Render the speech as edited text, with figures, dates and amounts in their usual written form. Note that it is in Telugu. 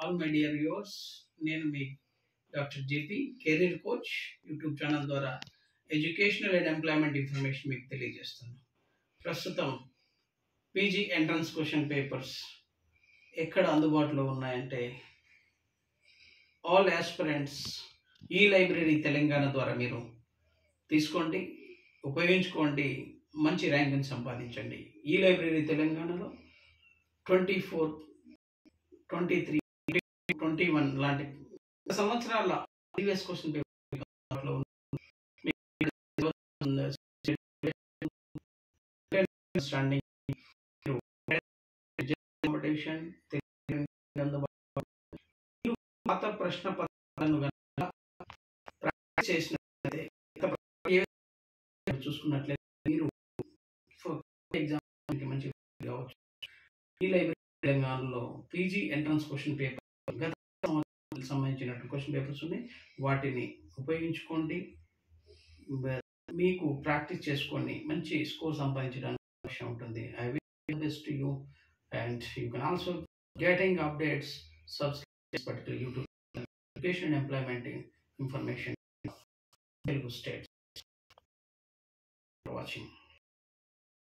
ఆల్ మై డియర్ వ్యూవర్స్, నేను మీ doctor JP career coach YouTube channel ద్వారా ఎడ్యుకేషనల్ అండ్ ఎంప్లాయ్మెంట్ ఇన్ఫర్మేషన్ మీకు తెలియజేస్తున్నాను. ప్రస్తుతం పీజీ ఎంట్రన్స్ క్వశ్చన్ పేపర్స్ ఎక్కడ అందుబాటులో ఉన్నాయంటే ఆల్ ఆస్పిరెంట్స్ ఈ లైబ్రరీ తెలంగాణ ద్వారా మీరు తీసుకోండి, ఉపయోగించుకోండి, మంచి ర్యాంకుని సంపాదించండి. ఈ లైబ్రరీ తెలంగాణలో 24, 23, 21 లాంటి సంవత్సరాల ప్రీవియస్ క్వశ్చన్ పేపర్లో అండర్స్టాండింగ్ పాత ప్రశ్న పత్రాలను ప్రాక్టీస్ చేసినట్లయితే చూసుకున్నట్లయితే మీరు ఎగ్జామ్కి మంచి కావచ్చు. ఈ లైబ్రరీ తెలంగాణలో పీజీ ఎంట్రన్స్ క్వశ్చన్ పేపర్ గత సంవత్సరాలకు సంబంధించినటువంటి క్వశ్చన్ పేపర్స్ ఉన్నాయి. వాటిని ఉపయోగించుకోండి, మీకు ప్రాక్టీస్ చేసుకొని మంచి స్కోర్ సంపాదించడానికి అవకాశం ఉంటుంది. I will best to you and you can also getting updates subscribe particular YouTube education and employment information Telugu states. Watching.